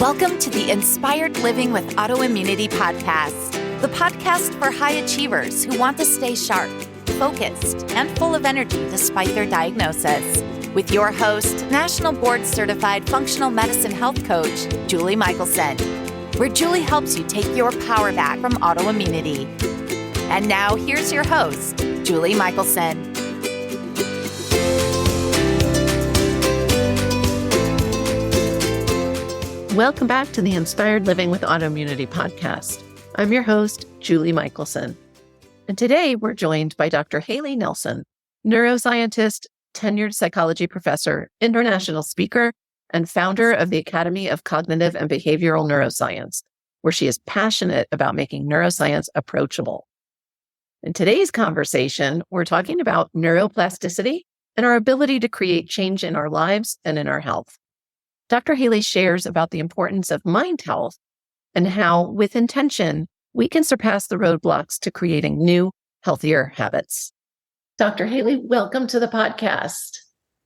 Welcome to the Inspired Living with Autoimmunity podcast, the podcast for high achievers who want to stay sharp, focused, and full of energy despite their diagnosis. With your host, National Board Certified Functional Medicine Health Coach, Julie Michelson, where Julie helps you take your power back from autoimmunity. And now here's your host, Julie Michelson. Welcome back to the Inspired Living with Autoimmunity podcast. I'm your host, Julie Michelson. And today we're joined by Dr. Hayley Nelson, neuroscientist, tenured psychology professor, international speaker, and founder of the Academy of Cognitive and Behavioral Neuroscience, where she is passionate about making neuroscience approachable. In today's conversation, we're talking about neuroplasticity and our ability to create change in our lives and in our health. Dr. Hayley shares about the importance of mind health and how, with intention, we can surpass the roadblocks to creating new, healthier habits. Dr. Hayley, welcome to the podcast.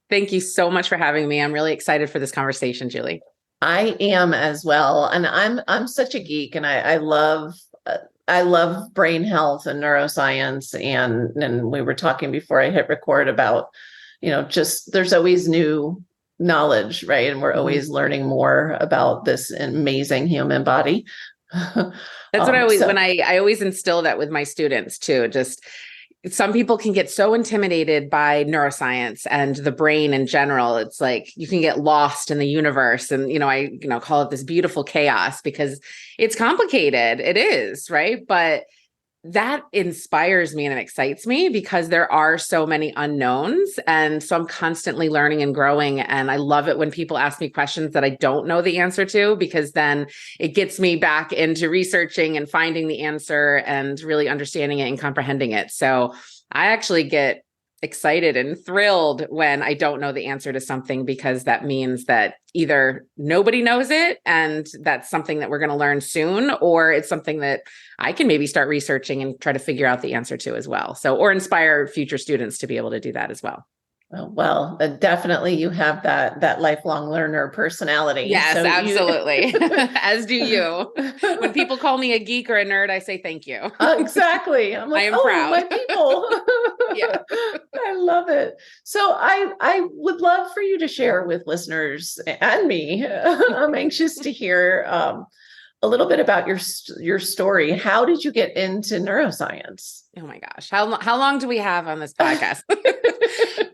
Thank you so much for having me. I'm really excited for this conversation, Julie. I am as well. And I'm such a geek, and I love brain health and neuroscience. And we were talking before I hit record about, just there's always new knowledge, right? And we're always learning more about this amazing human body. That's what I always instill that with my students too. Just some people can get so intimidated by neuroscience and the brain in general. It's like you can get lost in the universe, and I call it this beautiful chaos because it's complicated. It is, right? But that inspires me and it excites me because there are so many unknowns. And so I'm constantly learning and growing. And I love it when people ask me questions that I don't know the answer to, because then it gets me back into researching and finding the answer and really understanding it and comprehending it. So I actually get excited and thrilled when I don't know the answer to something, because that means that either nobody knows it and that's something that we're going to learn soon, or it's something that I can maybe start researching and try to figure out the answer to as well. So, or inspire future students to be able to do that as well. Well, definitely you have that lifelong learner personality. Yes, so absolutely. As do you. When people call me a geek or a nerd, I say thank you. Exactly. I'm like, I am proud. My people. Yeah. I love it. So I would love for you to share with listeners and me. I'm anxious to hear a little bit about your story. How did you get into neuroscience? Oh my gosh. How long do we have on this podcast?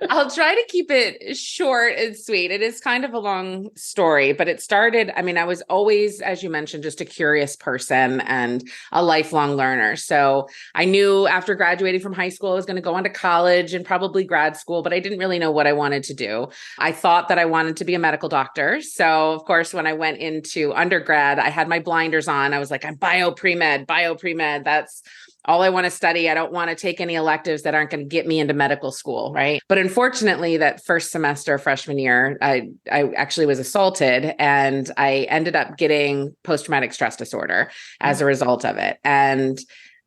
I'll try to keep it short and sweet. It is kind of a long story, but it started, I was always, as you mentioned, just a curious person and a lifelong learner. So I knew after graduating from high school, I was going to go on to college and probably grad school, but I didn't really know what I wanted to do. I thought that I wanted to be a medical doctor. So of course, when I went into undergrad, I had my blinders on. I was like, I'm bio pre-med. That's all I want to study. I don't want to take any electives that aren't going to get me into medical school, right? But unfortunately, that first semester, freshman year, I actually was assaulted, and I ended up getting post-traumatic stress disorder as a result of it. And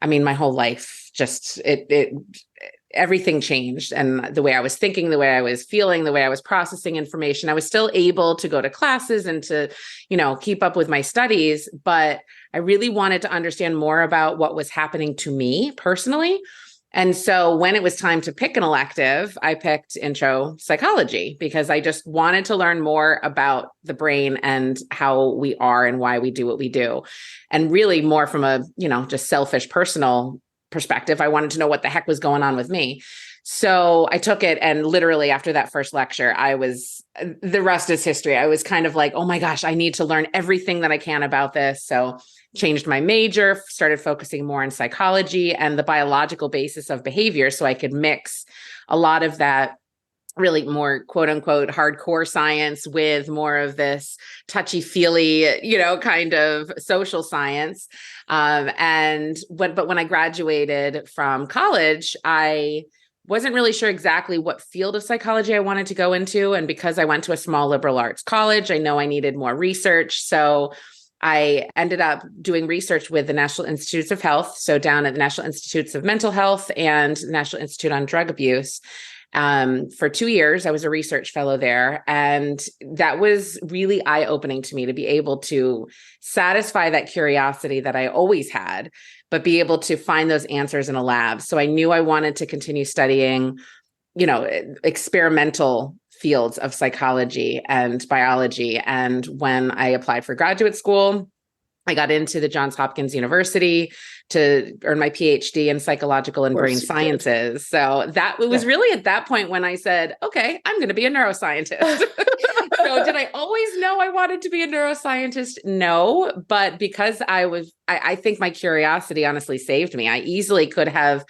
my whole life just, everything changed. And the way I was thinking, the way I was feeling, the way I was processing information, I was still able to go to classes and to, keep up with my studies. But I really wanted to understand more about what was happening to me personally. And so when it was time to pick an elective, I picked intro psychology because I just wanted to learn more about the brain and how we are and why we do what we do. And really more from a, just selfish personal perspective. I wanted to know what the heck was going on with me. So I took it, and literally after that first lecture, the rest is history. I was kind of like, oh my gosh, I need to learn everything that I can about this. So changed my major, started focusing more on psychology and the biological basis of behavior, so I could mix a lot of that really more quote unquote hardcore science with more of this touchy-feely, kind of social science. But when I graduated from college, I wasn't really sure exactly what field of psychology I wanted to go into. And because I went to a small liberal arts college, I know I needed more research. So I ended up doing research with the National Institutes of Health. So down at the National Institutes of Mental Health and the National Institute on Drug Abuse. For 2 years. I was a research fellow there. And that was really eye-opening to me to be able to satisfy that curiosity that I always had, but be able to find those answers in a lab. So I knew I wanted to continue studying, experimental fields of psychology and biology. And when I applied for graduate school, I got into the Johns Hopkins University to earn my PhD in psychological and brain sciences. So that it was really at that point when I said, okay, I'm going to be a neuroscientist. So did I always know I wanted to be a neuroscientist? No, but because I think my curiosity honestly saved me. I easily could have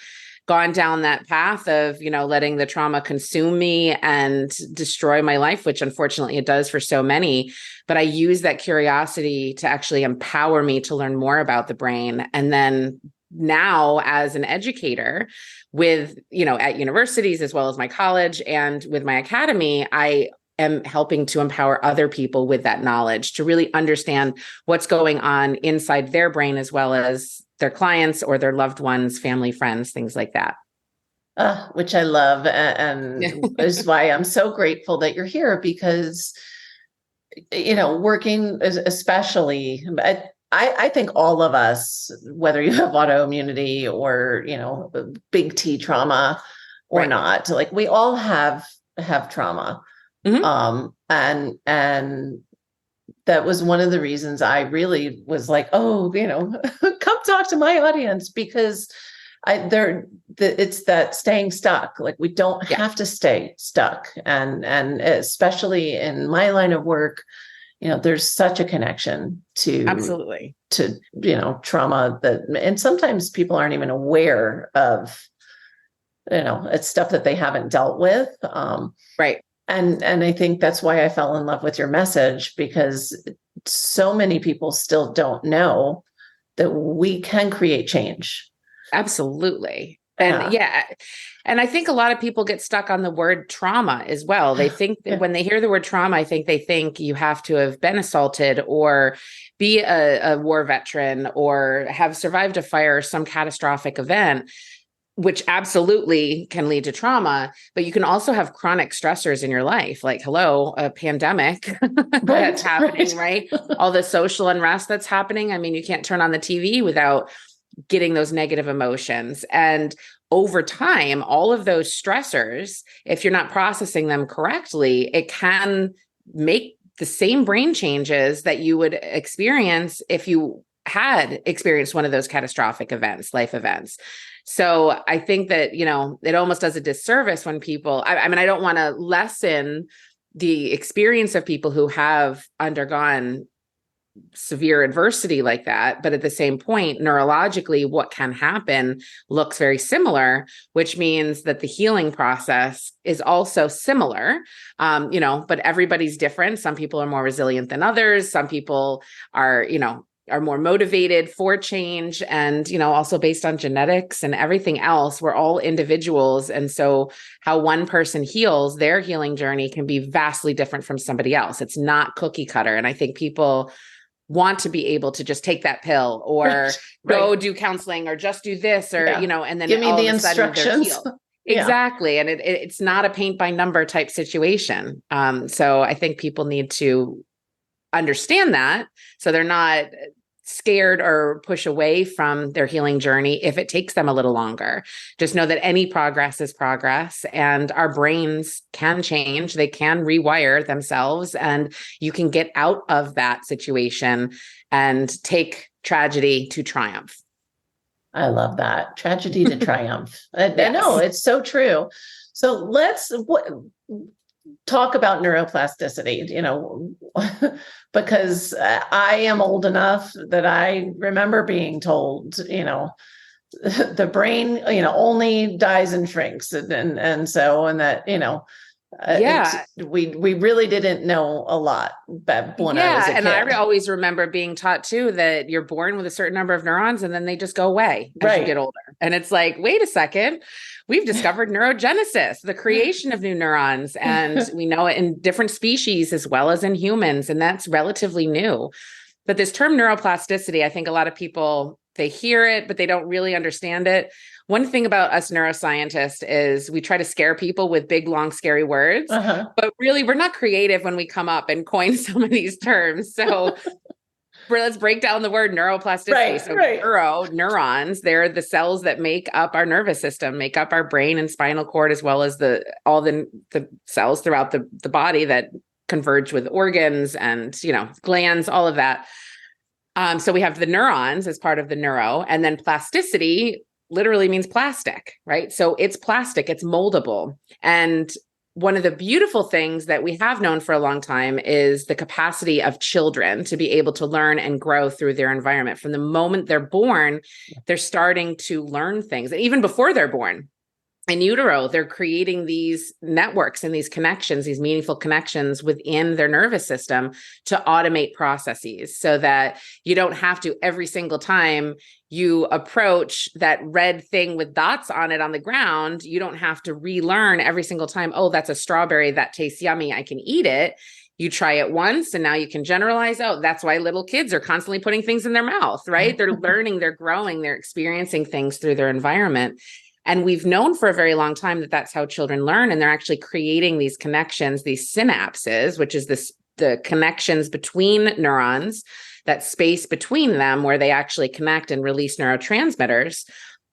gone down that path of, letting the trauma consume me and destroy my life, which unfortunately it does for so many. But I use that curiosity to actually empower me to learn more about the brain. And then now as an educator with, at universities, as well as my college and with my academy, I am helping to empower other people with that knowledge to really understand what's going on inside their brain, as well as their clients or their loved ones, family, friends, things like that. Which I love. And is why I'm so grateful that you're here, because, working especially, I think all of us, whether you have autoimmunity or, big T trauma or not, like we all have trauma. Mm-hmm. And that was one of the reasons I really was like, come talk to my audience, because it's that staying stuck. Like we don't have to stay stuck. And especially in my line of work, there's such a connection to absolutely to, trauma and sometimes people aren't even aware of, it's stuff that they haven't dealt with. Right. And I think that's why I fell in love with your message, because so many people still don't know that we can create change. Absolutely. And and I think a lot of people get stuck on the word trauma as well. They think that when they hear the word trauma, I think they think you have to have been assaulted or be a war veteran or have survived a fire or some catastrophic event, which absolutely can lead to trauma, but you can also have chronic stressors in your life, like, a pandemic that's happening, right? All the social unrest that's happening. I mean, you can't turn on the TV without getting those negative emotions. And over time, all of those stressors, if you're not processing them correctly, it can make the same brain changes that you would experience if you had experienced one of those catastrophic events, life events. So I think that, it almost does a disservice when people, I mean, I don't want to lessen the experience of people who have undergone severe adversity like that. But at the same point, neurologically, what can happen looks very similar, which means that the healing process is also similar, but everybody's different. Some people are more resilient than others. Some people are more motivated for change, and, also based on genetics and everything else. We're all individuals. And so how one person heals, their healing journey can be vastly different from somebody else. It's not cookie cutter. And I think people want to be able to just take that pill or go do counseling or just do this or, and then give me the instructions. Exactly. And it's not a paint by number type situation. So I think people need to understand that, so they're not scared or push away from their healing journey if it takes them a little longer. Just know that any progress is progress, and our brains can change. They can rewire themselves, and you can get out of that situation and take tragedy to triumph. I love that. Tragedy to triumph. I know, it's so true. So let's talk about neuroplasticity, because I am old enough that I remember being told, the brain, only dies and shrinks. And that, we really didn't know a lot when I was a kid. And I always remember being taught too that you're born with a certain number of neurons and then they just go away as you get older. And it's like, wait a second, we've discovered neurogenesis, the creation of new neurons, and we know it in different species as well as in humans, and that's relatively new. But this term neuroplasticity, I think a lot of people They hear it, but they don't really understand it. One thing about us neuroscientists is we try to scare people with big, long, scary words, but really we're not creative when we come up and coin some of these terms. So let's break down the word neuroplasticity. Neurons, they're the cells that make up our nervous system, make up our brain and spinal cord, as well as all the cells throughout the body that converge with organs and, glands, all of that. So we have the neurons as part of the neuro, and then plasticity literally means plastic, right? So it's plastic, it's moldable. And one of the beautiful things that we have known for a long time is the capacity of children to be able to learn and grow through their environment. From the moment they're born, they're starting to learn things. And even before they're born, in utero, they're creating these networks and these connections, these meaningful connections within their nervous system to automate processes so that you don't have to every single time you approach that red thing with dots on it on the ground, you don't have to relearn every single time, oh, that's a strawberry, that tastes yummy, I can eat it. You try it once and now you can generalize, oh, that's why little kids are constantly putting things in their mouth, right? They're learning, they're growing, they're experiencing things through their environment. And we've known for a very long time that that's how children learn. And they're actually creating these connections, these synapses, which is the connections between neurons, that space between them where they actually connect and release neurotransmitters,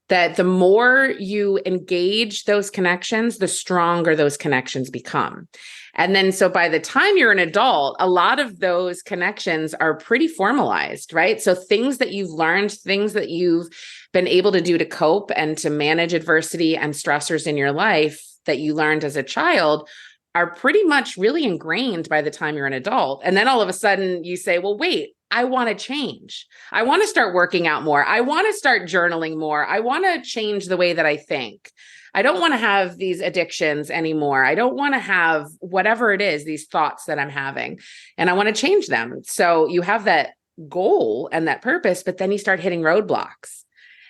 that the more you engage those connections, the stronger those connections become. And then, so by the time you're an adult, a lot of those connections are pretty formalized, right? So things that you've learned, things that you've been able to do to cope and to manage adversity and stressors in your life that you learned as a child are pretty much really ingrained by the time you're an adult. And then all of a sudden you say, well, wait, I want to change. I want to start working out more. I want to start journaling more. I want to change the way that I think. I don't want to have these addictions anymore. I don't want to have whatever it is, these thoughts that I'm having, and I want to change them. So you have that goal and that purpose, but then you start hitting roadblocks.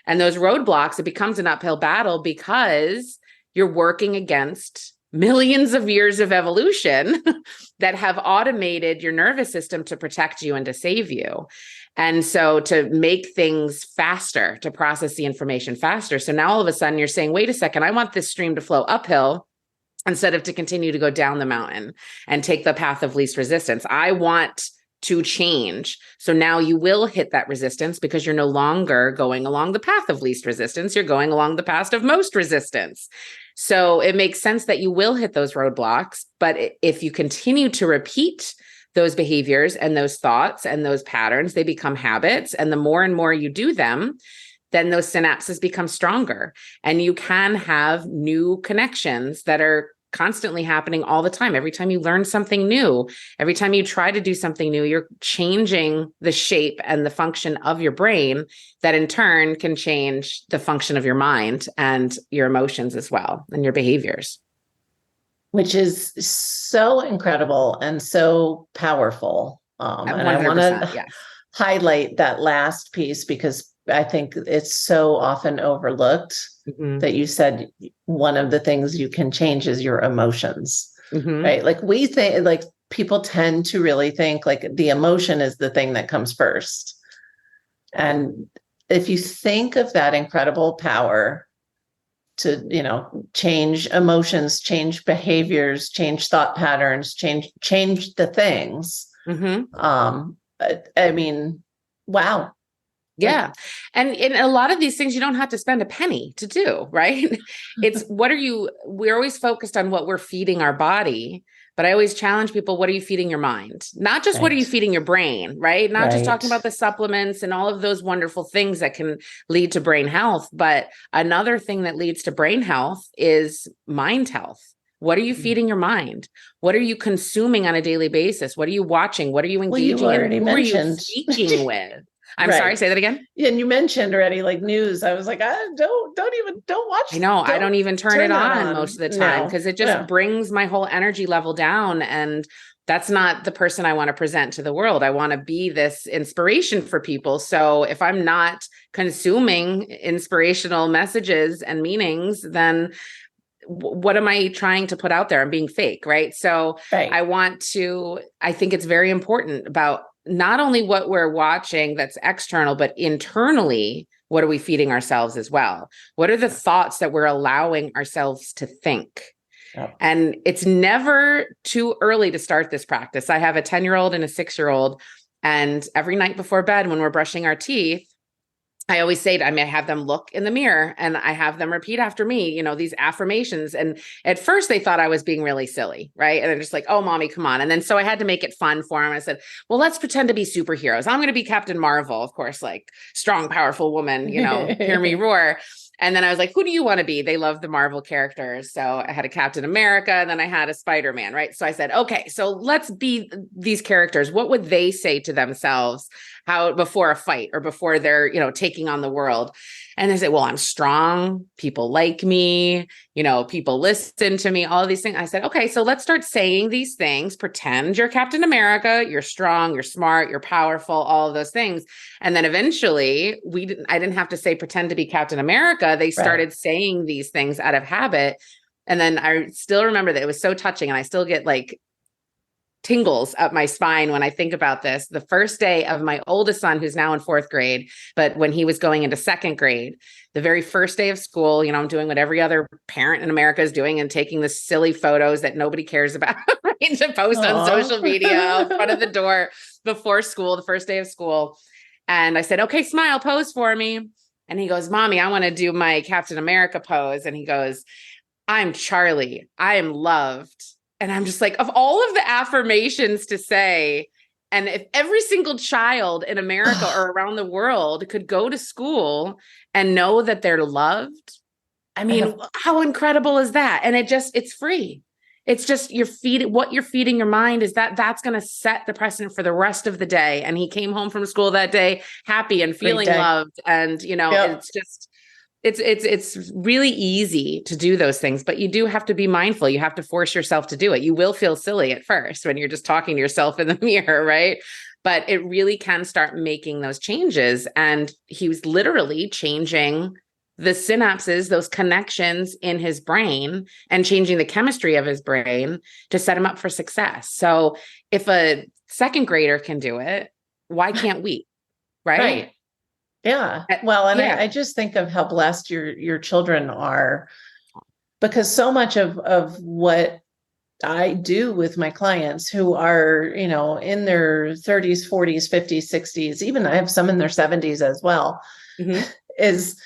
And those roadblocks, it becomes an uphill battle because you're working against millions of years of evolution that have automated your nervous system to protect you and to save you. And so to make things faster, to process the information faster. So now all of a sudden you're saying, wait a second, I want this stream to flow uphill instead of to continue to go down the mountain and take the path of least resistance. I want to change. So now you will hit that resistance because you're no longer going along the path of least resistance. You're going along the path of most resistance. So it makes sense that you will hit those roadblocks. But if you continue to repeat those behaviors and those thoughts and those patterns, they become habits. And the more and more you do them, then those synapses become stronger. And you can have new connections that are constantly happening all the time. Every time you learn something new, every time you try to do something new, you're changing the shape and the function of your brain that in turn can change the function of your mind and your emotions as well, and your behaviors. Which is so incredible and so powerful. And I want to highlight that last piece because I think it's so often overlooked that you said one of the things you can change is your emotions, right? Like we think, like people tend to really think like the emotion is the thing that comes first. And if you think of that incredible power to, change emotions, change behaviors, change thought patterns, change the things. I mean, wow. Yeah. And in a lot of these things, you don't have to spend a penny to do, right? It's we're always focused on what we're feeding our body, but I always challenge people, what are you feeding your mind? Not just what are you feeding your brain, right? Not just talking about the supplements and all of those wonderful things that can lead to brain health, but another thing that leads to brain health is mind health. What are you feeding your mind? What are you consuming on a daily basis? What are you watching? What are you engaging in? Who are you speaking with? I'm sorry, say that again. Yeah, and you mentioned already like news. I was like, don't watch. I know. I don't even turn it on most of the time because it just brings my whole energy level down. And that's not the person I want to present to the world. I want to be this inspiration for people. So if I'm not consuming inspirational messages and meanings, then what am I trying to put out there? I'm being fake, right? So Right. I think it's very important about not only what we're watching that's external, but internally, what are we feeding ourselves as well? What are the thoughts that we're allowing ourselves to think? Yep. And it's never too early to start this practice. I have a 10-year-old and a 6-year-old, and every night before bed, when we're brushing our teeth, I always say, I have them look in the mirror and I have them repeat after me, these affirmations. And at first they thought I was being really silly, right? And they're just like, oh, mommy, come on. And then so I had to make it fun for them. I said, well, let's pretend to be superheroes. I'm going to be Captain Marvel, of course, like strong, powerful woman, hear me roar. And then I was like, who do you want to be? They love the Marvel characters. So I had a Captain America and then I had a Spider-Man, right? So I said, okay, so let's be these characters. What would they say to themselves before a fight or before they're, taking on the world? And they say, well, I'm strong. People like me, people listen to me, all of these things. I said, okay, so let's start saying these things. Pretend you're Captain America. You're strong, you're smart, you're powerful, all of those things. And then eventually I didn't have to say, pretend to be Captain America. They started saying these things out of habit. And then I still remember that it was so touching. And I still get like tingles up my spine when I think about this. The first day of my oldest son, who's now in 4th grade, but when he was going into 2nd grade, the very first day of school, I'm doing what every other parent in America is doing and taking the silly photos that nobody cares about, right, to post on social media in front of the door before school, the first day of school. And I said, okay, smile, pose for me. And he goes, Mommy, I want to do my Captain America pose. And he goes, I'm Charlie. I am loved. And I'm just like, of all of the affirmations to say, and if every single child in America or around the world could go to school and know that they're loved, how incredible is that? And it's free. It's just what you're feeding your mind is that's going to set the precedent for the rest of the day. And he came home from school that day happy and feeling loved. And, it's just, it's really easy to do those things, but you do have to be mindful. You have to force yourself to do it. You will feel silly at first when you're just talking to yourself in the mirror, right? But it really can start making those changes. And he was literally changing the synapses, those connections in his brain and changing the chemistry of his brain to set him up for success. So if a 2nd grader can do it, why can't we? Right. Yeah. Well, and I just think of how blessed your children are, because so much of what I do with my clients who are, in their 30s, 40s, 50s, 60s, even I have some in their 70s as well, is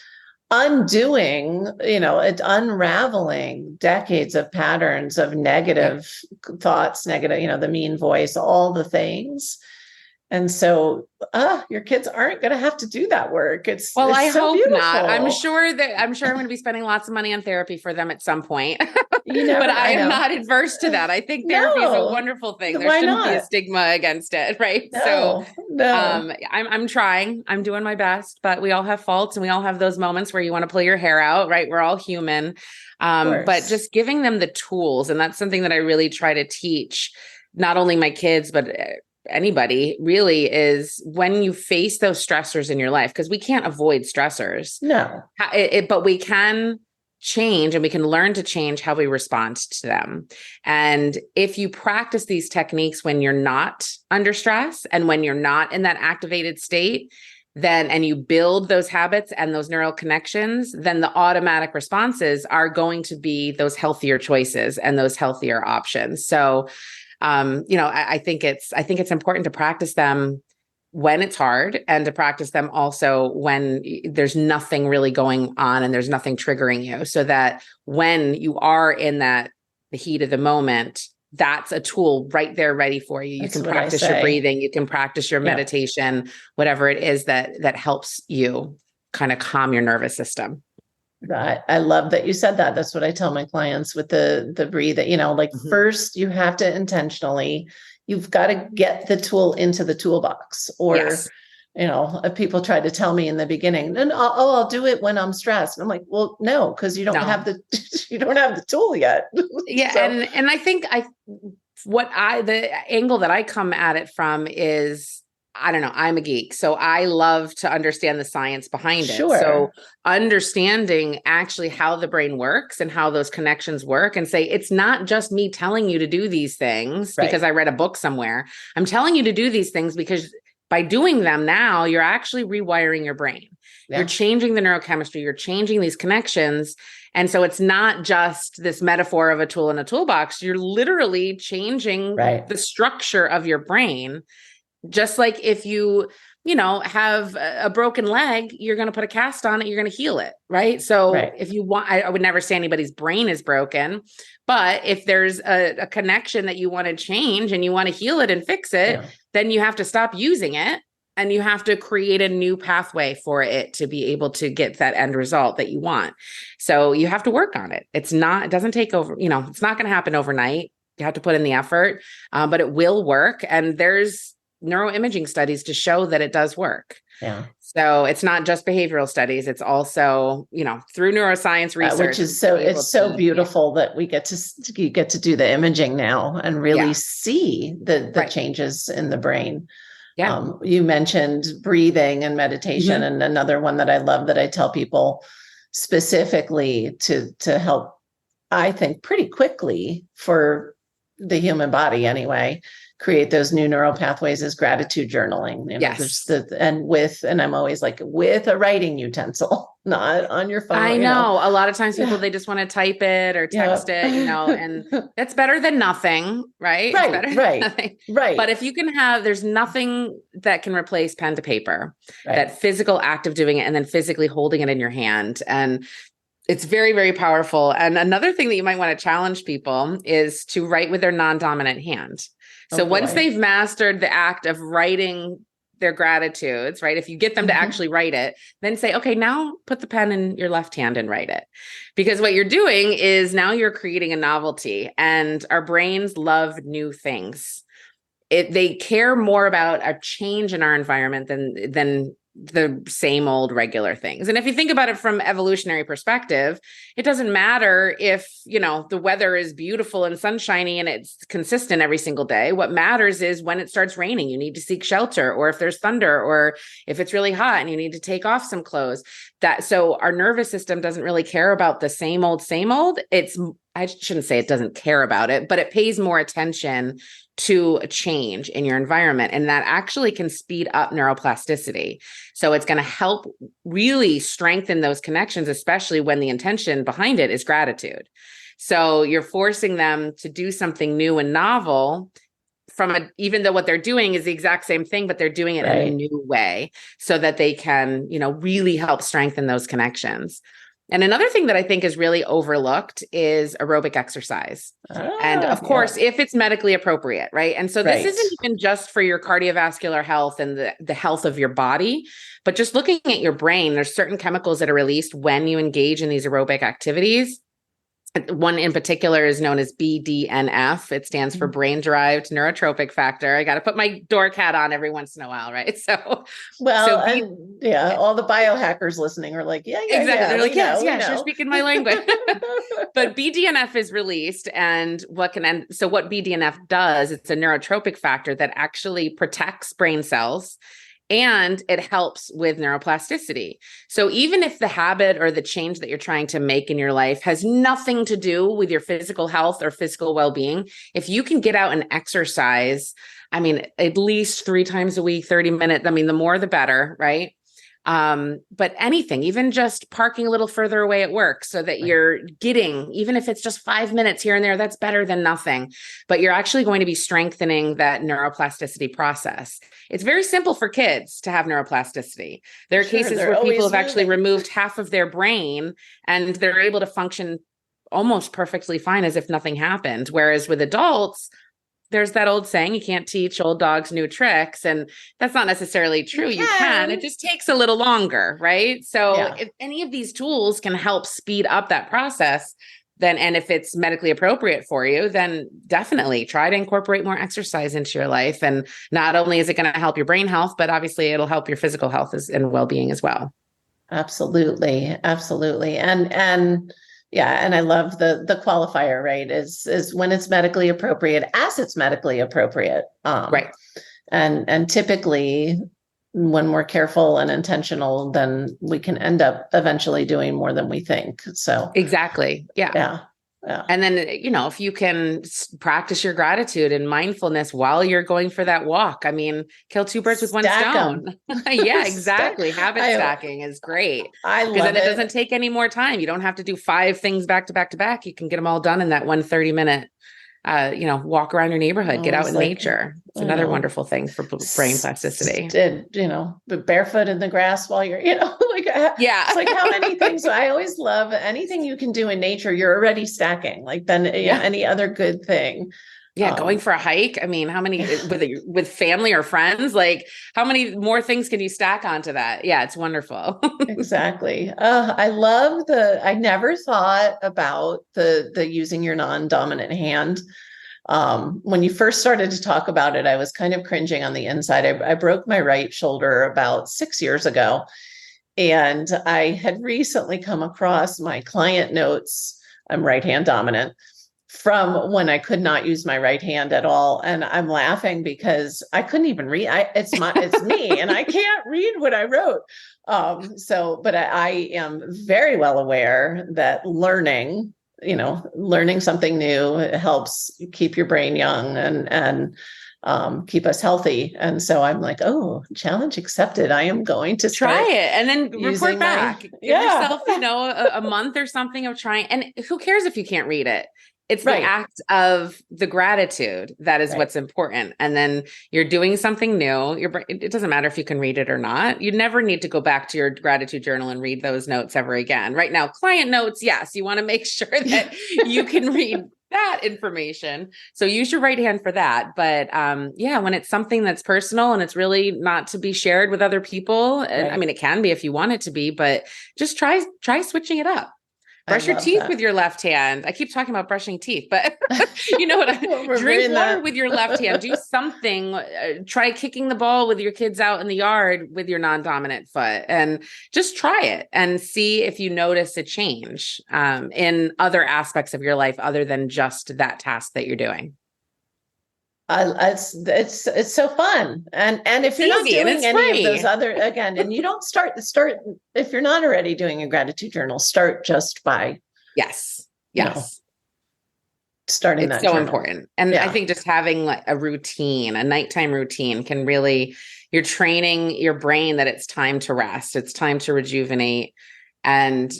undoing, unraveling decades of patterns of negative thoughts, the mean voice, all the things. And so your kids aren't going to have to do that work. I so hope beautiful. not. I'm sure I'm going to be spending lots of money on therapy for them at some point. But I am not adverse to that. I think therapy is a wonderful thing. There shouldn't be a stigma against it, right? No. I'm trying. I'm doing my best, but we all have faults and we all have those moments where you want to pull your hair out, right? We're all human. But just giving them the tools, and that's something that I really try to teach not only my kids, but anybody really, is when you face those stressors in your life, because we can't avoid stressors. No. But we can change and we can learn to change how we respond to them. And if you practice these techniques when you're not under stress and when you're not in that activated state, and you build those habits and those neural connections, then the automatic responses are going to be those healthier choices and those healthier options. So I think it's important to practice them when it's hard, and to practice them also when there's nothing really going on and there's nothing triggering you, so that when you are in the heat of the moment, that's a tool right there ready for you. You can practice your breathing, you can practice your meditation, whatever it is that helps you kind of calm your nervous system. I love that you said that. That's what I tell my clients with the breathe. First you have to intentionally, you've got to get the tool into the toolbox. Or, people try to tell me in the beginning, and I'll do it when I'm stressed. And I'm like, well, no, because you don't have the tool yet. Yeah. So. And I think the angle that I come at it from is I don't know, I'm a geek. So I love to understand the science behind it. Sure. So understanding actually how the brain works and how those connections work, and say, it's not just me telling you to do these things Right. because I read a book somewhere. I'm telling you to do these things because by doing them now, you're actually rewiring your brain. Yeah. You're changing the neurochemistry, you're changing these connections. And so it's not just this metaphor of a tool in a toolbox. You're literally changing the structure of your brain. Just like if you have a broken leg, you're going to put a cast on it, you're going to heal it. Right. So if you want, I would never say anybody's brain is broken, but if there's a connection that you want to change and you want to heal it and fix it, then you have to stop using it and you have to create a new pathway for it to be able to get that end result that you want. So you have to work on it. It doesn't take over, it's not going to happen overnight. You have to put in the effort, but it will work. And there's neuroimaging studies to show that it does work. Yeah. So it's not just behavioral studies. It's also, through neuroscience research. Which is it's so beautiful that we get to do the imaging now and really see the changes in the brain. Yeah. You mentioned breathing and meditation, and another one that I love that I tell people specifically to help, I think pretty quickly for the human body anyway, create those new neural pathways is gratitude journaling. Yes. And I'm always like, with a writing utensil, not on your phone. I know. A lot of times people, they just want to type it or text it, and that's better than nothing, right? Right. But if you can there's nothing that can replace pen to paper, that physical act of doing it and then physically holding it in your hand. And it's very, very powerful. And another thing that you might want to challenge people is to write with their non-dominant hand. So once they've mastered the act of writing their gratitudes, right? If you get them to actually write it, then say, okay, now put the pen in your left hand and write it. Because what you're doing is now you're creating a novelty, and our brains love new things. They care more about a change in our environment than the same old regular things. And if you think about it from evolutionary perspective, it doesn't matter if, the weather is beautiful and sunshiny and it's consistent every single day. What matters is when it starts raining, you need to seek shelter, or if there's thunder, or if it's really hot and you need to take off some clothes. So our nervous system doesn't really care about the same old. I shouldn't say it doesn't care about it, but it pays more attention to a change in your environment. And that actually can speed up neuroplasticity. So it's going to help really strengthen those connections, especially when the intention behind it is gratitude. So you're forcing them to do something new and novel even though what they're doing is the exact same thing, but they're doing it in a new way so that they can, really help strengthen those connections. And another thing that I think is really overlooked is aerobic exercise. And of course, if it's medically appropriate, right? And so this isn't even just for your cardiovascular health and the health of your body, but just looking at your brain, there's certain chemicals that are released when you engage in these aerobic activities. One in particular is known as BDNF. It stands for brain-derived neurotrophic factor. I got to put my dork hat on every once in a while, right? So, all the biohackers listening are like, exactly. They're like, yes, you're speaking my language. But BDNF is released, and what BDNF does, it's a neurotropic factor that actually protects brain cells. And it helps with neuroplasticity. So even if the habit or the change that you're trying to make in your life has nothing to do with your physical health or physical well-being, if you can get out and exercise, at least 3 times a week, 30 minutes, the more the better, right? But anything, even just parking a little further away at work so that you're getting, even if it's just 5 minutes here and there, that's better than nothing. But you're actually going to be strengthening that neuroplasticity process. It's very simple for kids to have neuroplasticity. There are cases where people have actually removed half of their brain and they're able to function almost perfectly fine as if nothing happened. Whereas with adults, there's that old saying, you can't teach old dogs new tricks. And that's not necessarily true. You can. It just takes a little longer, right? So if any of these tools can help speed up that process, and if it's medically appropriate for you, then definitely try to incorporate more exercise into your life. And not only is it going to help your brain health, but obviously it'll help your physical health and well-being as well. Absolutely. Absolutely. And I love the qualifier, right? Is when it's medically appropriate, as it's medically appropriate. Right. And typically when we're careful and intentional, then we can end up eventually doing more than we think. So exactly. Yeah. yeah. Yeah. And then, if you can practice your gratitude and mindfulness while you're going for that walk, I mean, kill two birds with one stone. Yeah, exactly. Habit stacking is great. I love because then it it. doesn't take any more time. You don't have to do 5 things back to back to back. You can get them all done in that 1 30-minute, walk around your neighborhood, get out in nature. It's another wonderful thing for brain plasticity. But barefoot in the grass while you're, yeah. It's like how many things. I always love anything you can do in nature. You're already stacking, like then any other good thing. Yeah. Going for a hike. I mean, how many with family or friends, like how many more things can you stack onto that? Yeah. It's wonderful. Exactly. I love I never thought about the using your non-dominant hand. When you first started to talk about it, I was kind of cringing on the inside. I broke my right shoulder about 6 years ago. And I had recently come across my client notes. I'm right hand dominant from when I could not use my right hand at all. And I'm laughing because I couldn't even read. It's me, and I can't read what I wrote. But I am very well aware that learning something new helps keep your brain young and keep us healthy. And so I'm like, challenge accepted. I am going to try it and then report back. Give yourself, a month or something of trying. And who cares if you can't read it? It's the act of the gratitude that is what's important. And then you're doing something new. It doesn't matter if you can read it or not. You never need to go back to your gratitude journal and read those notes ever again. Right now, client notes, yes, you want to make sure that you can read that information. So use your right hand for that. But when it's something that's personal and it's really not to be shared with other people, and I mean, it can be if you want it to be, but just try switching it up. Brush your teeth with your left hand. I keep talking about brushing teeth, but you know what? Drink water with your left hand. Do something. Try kicking the ball with your kids out in the yard with your non-dominant foot, and just try it and see if you notice a change in other aspects of your life other than just that task that you're doing. It's so fun. And if you're not doing any of those and you don't start if you're not already doing a gratitude journal, start just by starting that. It's so important. And I think just having like a routine, a nighttime routine can really, you're training your brain that it's time to rest. It's time to rejuvenate. And,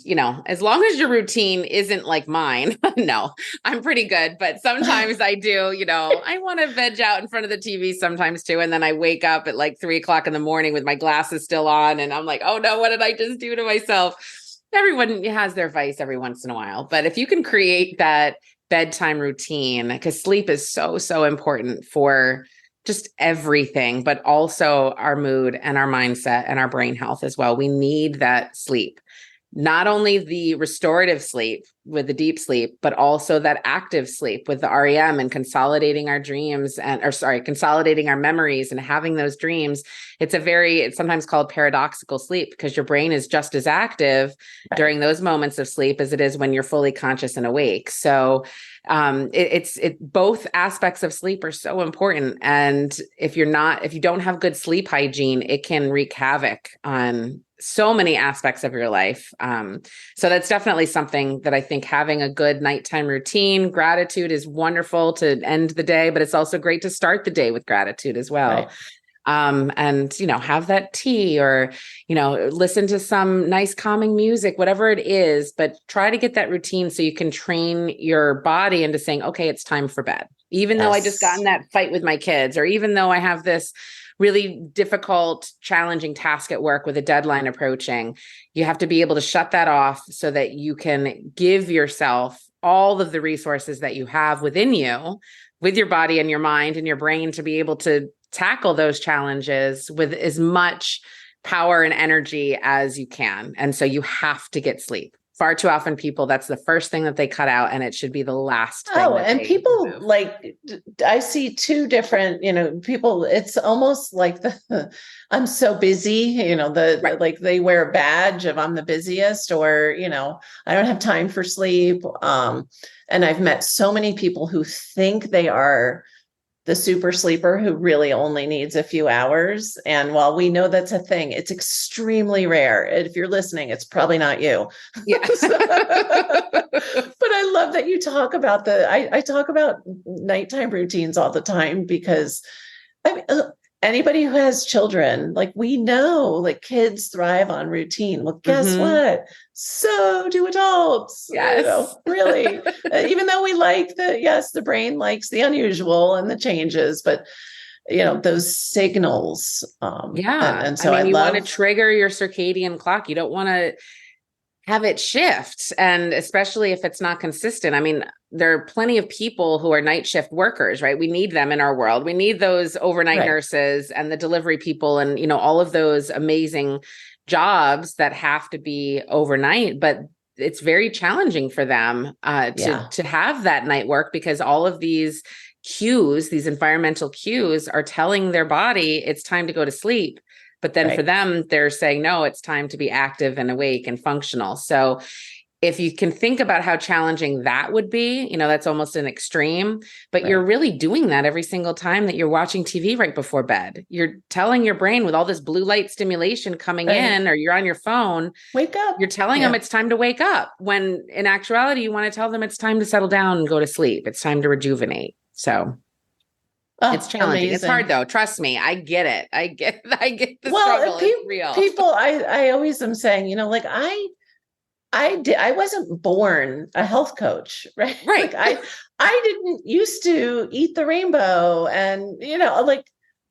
as long as your routine isn't like mine, no, I'm pretty good. But sometimes I do, I want to veg out in front of the TV sometimes too. And then I wake up at like 3:00 in the morning with my glasses still on. And I'm like, oh no, what did I just do to myself? Everyone has their vice every once in a while. But if you can create that bedtime routine, because sleep is so, so important for just everything, but also our mood and our mindset and our brain health as well. We need that sleep. Not only the restorative sleep with the deep sleep, but also that active sleep with the REM and consolidating our dreams consolidating our memories and having those dreams. It's sometimes called paradoxical sleep because your brain is just as active during those moments of sleep as it is when you're fully conscious and awake. So both aspects of sleep are so important. And if you don't have good sleep hygiene, it can wreak havoc on so many aspects of your life. So that's definitely something that I think having a good nighttime routine, gratitude is wonderful to end the day, but it's also great to start the day with gratitude as well. And, have that tea or, listen to some nice calming music, whatever it is, but try to get that routine so you can train your body into saying, okay, it's time for bed. Even though I just got in that fight with my kids, or even though I have this really difficult, challenging task at work with a deadline approaching, you have to be able to shut that off so that you can give yourself all of the resources that you have within you, with your body and your mind and your brain, to be able to tackle those challenges with as much power and energy as you can. And so you have to get sleep. Far too often that's the first thing that they cut out, and it should be the last thing. And people I see two different, people, it's almost like I'm so busy, they wear a badge of I'm the busiest, or, I don't have time for sleep. And I've met so many people who think they are the super sleeper who really only needs a few hours. And while we know that's a thing, it's extremely rare. If you're listening, it's probably not you. Yeah. But I love that you talk about I talk about nighttime routines all the time because I mean, anybody who has children, like we know, like kids thrive on routine. Well, guess what? So do adults. Yes. Really. Even though we like the brain likes the unusual and the changes, but those signals. And so you want to trigger your circadian clock. You don't want to have it shift. And especially if it's not consistent. I mean, there are plenty of people who are night shift workers, right? We need them in our world. We need those overnight nurses and the delivery people and, all of those amazing jobs that have to be overnight, but it's very challenging for them to have that night work because all of these cues, these environmental cues are telling their body it's time to go to sleep. But then for them, they're saying, no, it's time to be active and awake and functional. So if you can think about how challenging that would be, that's almost an extreme, but you're really doing that every single time that you're watching TV right before bed. You're telling your brain with all this blue light stimulation coming in, or you're on your phone, wake up. You're telling them it's time to wake up, when in actuality, you want to tell them it's time to settle down and go to sleep. It's time to rejuvenate. So it's challenging. Amazing. It's hard though. Trust me. I get it. I get the struggle. It's real. People, I always am saying, like I wasn't born a health coach, right? Right. Like I didn't used to eat the rainbow and,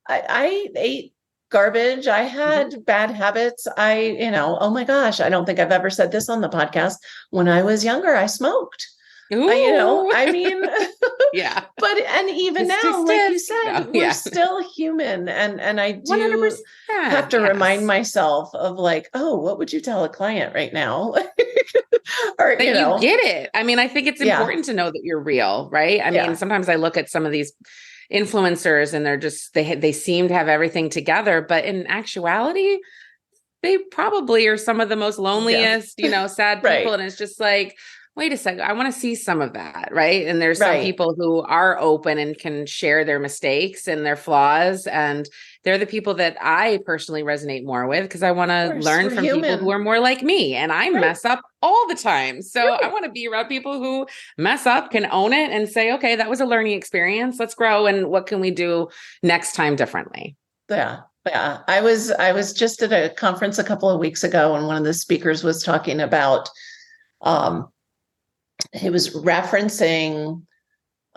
I ate garbage. I had bad habits. Oh my gosh, I don't think I've ever said this on the podcast. When I was younger, I smoked. I mean, yeah. But, and even now, like you said, we're still human. And I do 100%, have to remind myself of like, oh, what would you tell a client right now? Or, that you get it. I mean, I think it's important to know that you're real, right? I mean, sometimes I look at some of these influencers and they're just, they seem to have everything together, but in actuality, they probably are some of the most loneliest, sad people. And it's just like, wait a second, I want to see some of that, right? And there's some people who are open and can share their mistakes and their flaws. And they're the people that I personally resonate more with because I want to learn from people who are more like me. And I mess up all the time. So I want to be around people who mess up, can own it and say, okay, that was a learning experience. Let's grow. And what can we do next time differently? Yeah. Yeah. I was just at a conference a couple of weeks ago and one of the speakers was talking about, he was referencing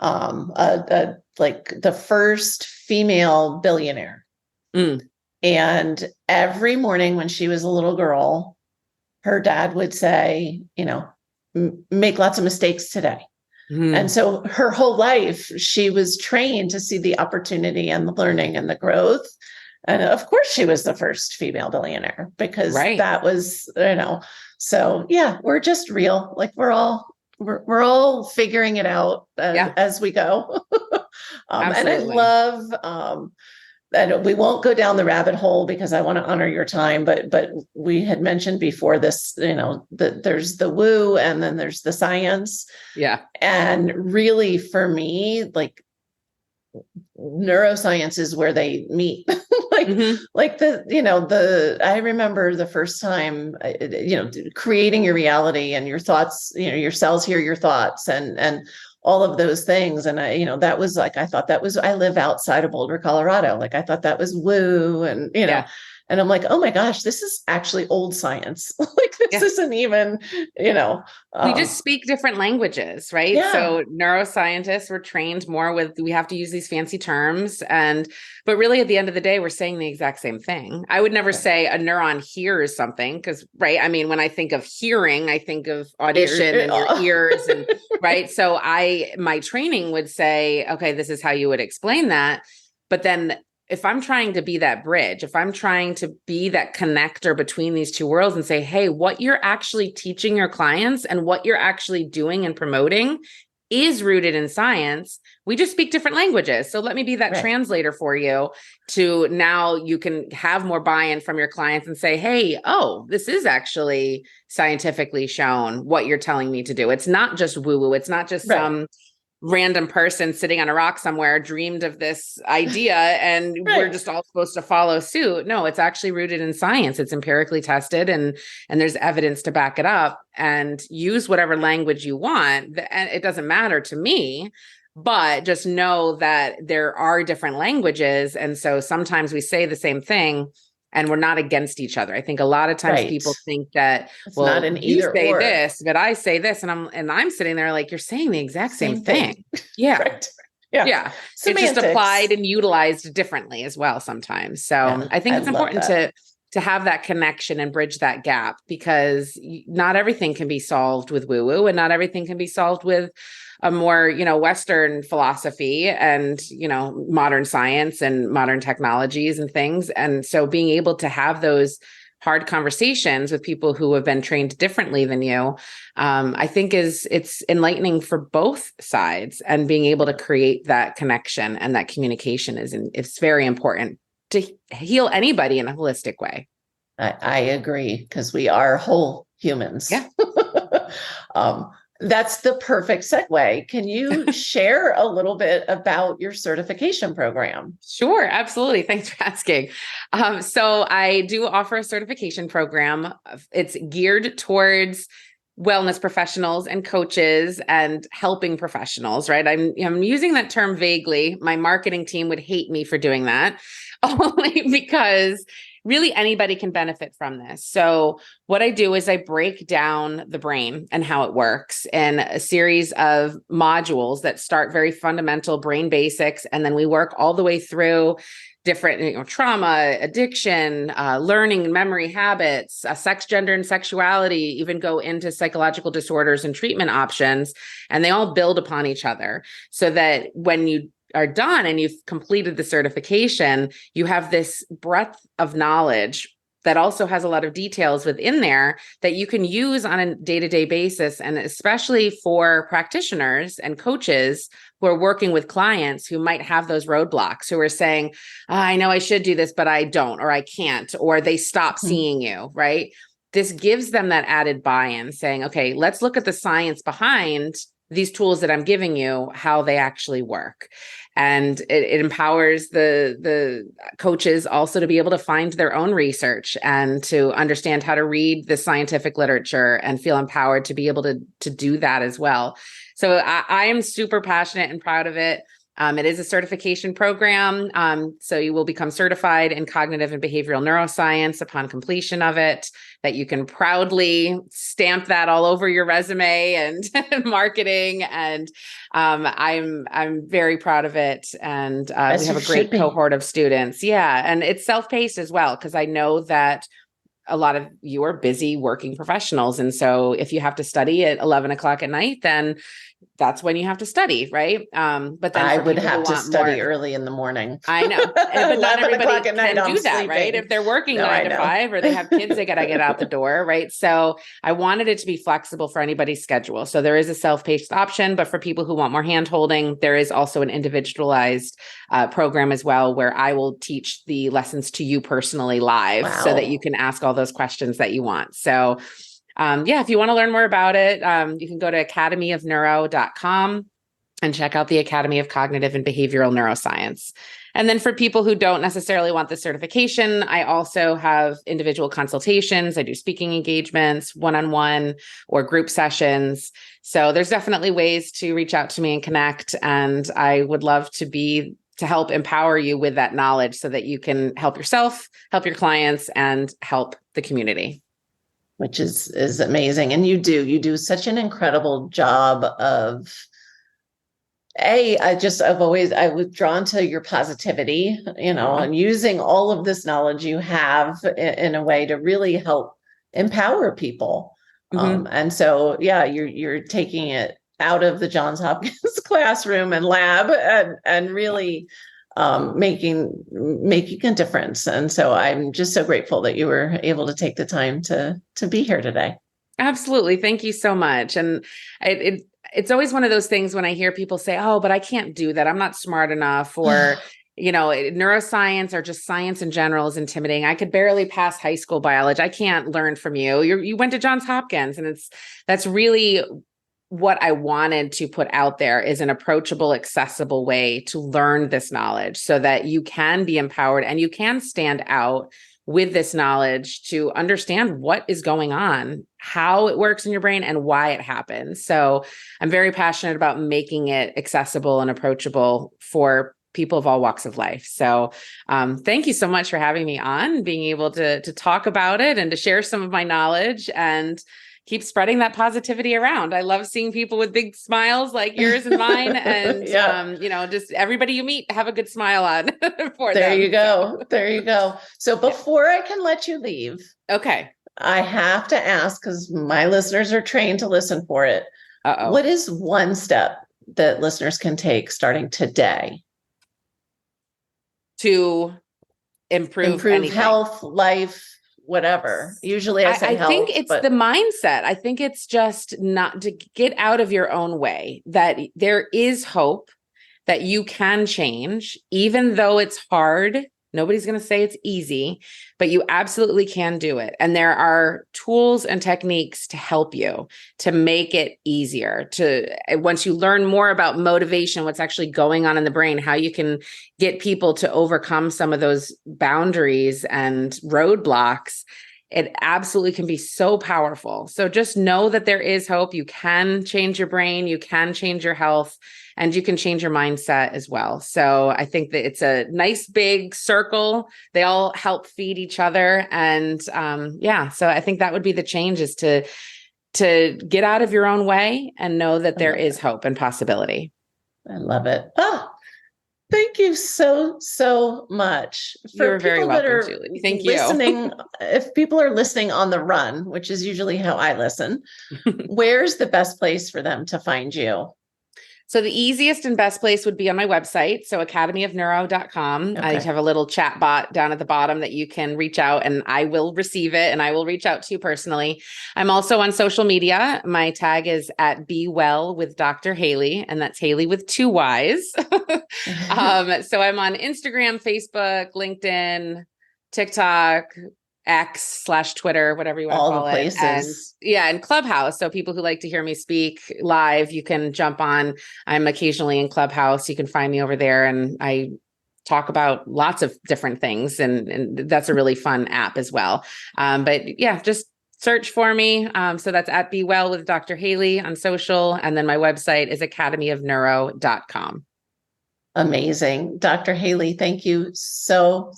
like the first female billionaire. And every morning when she was a little girl, her dad would say, make lots of mistakes today. And so her whole life, she was trained to see the opportunity and the learning and the growth. And of course, she was the first female billionaire because that was, so yeah, we're just real. Like we're all figuring it out as we go. And I love that we won't go down the rabbit hole because I want to honor your time, but we had mentioned before this, that there's the woo and then there's the science. Yeah. And really for me, like neuroscience is where they meet. I remember the first time, creating your reality and your thoughts, your cells hear your thoughts and all of those things. And that was like, I live outside of Boulder, Colorado. Like I thought that was woo and, and I'm like, oh my gosh, this is actually old science. Like this isn't even, we just speak different languages, right? Yeah. So neuroscientists were trained more we have to use these fancy terms. But really at the end of the day, we're saying the exact same thing. I would never say a neuron hears something because, right. I mean, when I think of hearing, I think of audition and your ears and right. So my training would say, okay, this is how you would explain that. But then if I'm trying to be that bridge, if I'm trying to be that connector between these two worlds and say, hey, what you're actually teaching your clients and what you're actually doing and promoting is rooted in science, we just speak different languages. So let me be that translator for you to now you can have more buy-in from your clients and say, hey, this is actually scientifically shown what you're telling me to do. It's not just woo-woo. It's not just some random person sitting on a rock somewhere dreamed of this idea and we're just all supposed to follow suit. No, it's actually rooted in science. It's empirically tested and there's evidence to back it up, and use whatever language you want. And it doesn't matter to me, but just know that there are different languages. And so sometimes we say the same thing and we're not against each other. I think a lot of times people think that, it's not an you either say or. this, but I say this, and I'm sitting there like, you're saying the exact same thing. Yeah. Right. Yeah. Semantics. It's just applied and utilized differently as well sometimes. So I think it's important to have that connection and bridge that gap, because not everything can be solved with woo-woo, and not everything can be solved with a more, Western philosophy and, modern science and modern technologies and things. And so being able to have those hard conversations with people who have been trained differently than you, I think it's enlightening for both sides, and being able to create that connection and that communication it's very important to heal anybody in a holistic way. I agree, because we are whole humans. Yeah. That's the perfect segue. Can you share a little bit about your certification program? Sure, absolutely. Thanks for asking. So I do offer a certification program. It's geared towards wellness professionals and coaches and helping professionals, right? I'm using that term vaguely. My marketing team would hate me for doing that, only because really anybody can benefit from this. So what I do is I break down the brain and how it works in a series of modules that start very fundamental brain basics. And then we work all the way through different, trauma, addiction, learning and memory habits, sex, gender, and sexuality, even go into psychological disorders and treatment options. And they all build upon each other, so that when you are done and you've completed the certification, you have this breadth of knowledge that also has a lot of details within there that you can use on a day-to-day basis. And especially for practitioners and coaches who are working with clients who might have those roadblocks, who are saying, I know I should do this, but I don't, or I can't, or they stop seeing you, right? This gives them that added buy-in, saying, okay, let's look at the science behind these tools that I'm giving you, how they actually work. And it empowers the coaches also to be able to find their own research and to understand how to read the scientific literature and feel empowered to be able to do that as well. So I am super passionate and proud of it. It is a certification program. So you will become certified in cognitive and behavioral neuroscience upon completion of it, that you can proudly stamp that all over your resume and marketing. And I'm very proud of it. And we have a great cohort of students. Yeah. And it's self-paced as well, because I know that a lot of you are busy working professionals. And so if you have to study at 11 o'clock at night, then that's when you have to study, right? But then I would have to study early in the morning. I know, but not everybody can do that, right? If they're working 9 to 5 or they have kids, they got to get out the door, right? So I wanted it to be flexible for anybody's schedule. So there is a self-paced option, but for people who want more hand-holding, there is also an individualized program as well, where I will teach the lessons to you personally live, so that you can ask all those questions that you want. So if you want to learn more about it, you can go to academyofneuro.com and check out the Academy of Cognitive and Behavioral Neuroscience. And then for people who don't necessarily want the certification, I also have individual consultations. I do speaking engagements, one-on-one or group sessions. So there's definitely ways to reach out to me and connect. And I would love to help empower you with that knowledge, so that you can help yourself, help your clients, and help the community. Which is amazing. And you do such an incredible job of, I was drawn to your positivity, and using all of this knowledge you have in a way to really help empower people. And so, you're taking it out of the Johns Hopkins classroom and lab and really making a difference. And so I'm just so grateful that you were able to take the time to be here today. Absolutely. Thank you so much. And it's always one of those things when I hear people say, oh, but I can't do that, I'm not smart enough, or, neuroscience or just science in general is intimidating. I could barely pass high school biology. I can't learn from you. You went to Johns Hopkins, and that's really what I wanted to put out there is an approachable, accessible way to learn this knowledge so that you can be empowered and you can stand out with this knowledge to understand what is going on, how it works in your brain, and why it happens. So I'm very passionate about making it accessible and approachable for people of all walks of life. So thank you so much for having me on, being able to talk about it and to share some of my knowledge and keep spreading that positivity around. I love seeing people with big smiles like yours and mine. And, just everybody you meet, have a good smile on for them. There you go. There you go. So before I can let you leave, okay, I have to ask, because my listeners are trained to listen for it. Uh-oh. What is one step that listeners can take starting today to improve anything? Health, life, whatever? Usually I say health. I think it's the mindset. I think it's just not to get out of your own way, that there is hope, that you can change, even though it's hard. Nobody's going to say it's easy, but you absolutely can do it. And there are tools and techniques to help you to make it easier. Once you learn more about motivation, what's actually going on in the brain, how you can get people to overcome some of those boundaries and roadblocks, it absolutely can be so powerful. So just know that there is hope. You can change your brain, you can change your health, and you can change your mindset as well. So I think that it's a nice big circle. They all help feed each other. And so I think that would be the change, is to get out of your own way and know that there is hope and possibility. I love it. Oh, thank you so much. You're very welcome, Julie. Thank you. If people are listening on the run, which is usually how I listen, where's the best place for them to find you? So the easiest and best place would be on my website. So academyofneuro.com. Okay. I have a little chat bot down at the bottom that you can reach out, and I will receive it, and I will reach out to you personally. I'm also on social media. My tag is at Be Well with Dr. Hayley, and that's Hayley with 2 Y's. So I'm on Instagram, Facebook, LinkedIn, TikTok, X/Twitter, whatever you want to call it. All the places. And Clubhouse. So people who like to hear me speak live, you can jump on. I'm occasionally in Clubhouse. You can find me over there, and I talk about lots of different things. And that's a really fun app as well. Just search for me. So that's at Be Well with Dr. Hayley on social. And then my website is academyofneuro.com. Amazing. Dr. Hayley, thank you so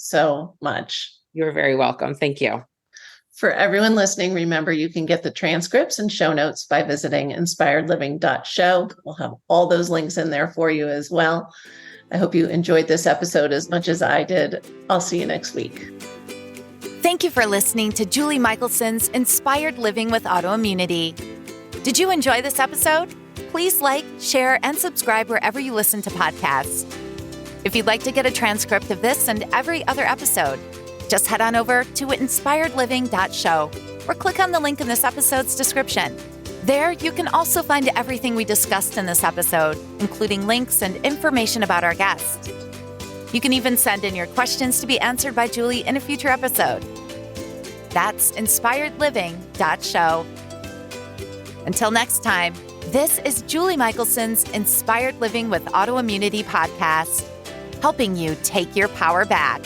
much. You're very welcome. Thank you. For everyone listening, remember you can get the transcripts and show notes by visiting inspiredliving.show. We'll have all those links in there for you as well. I hope you enjoyed this episode as much as I did. I'll see you next week. Thank you for listening to Julie Michelson's Inspired Living with Autoimmunity. Did you enjoy this episode? Please like, share, and subscribe wherever you listen to podcasts. If you'd like to get a transcript of this and every other episode, just head on over to inspiredliving.show or click on the link in this episode's description. There, you can also find everything we discussed in this episode, including links and information about our guest. You can even send in your questions to be answered by Julie in a future episode. That's inspiredliving.show. Until next time, this is Julie Michelson's Inspired Living with Autoimmunity podcast, helping you take your power back.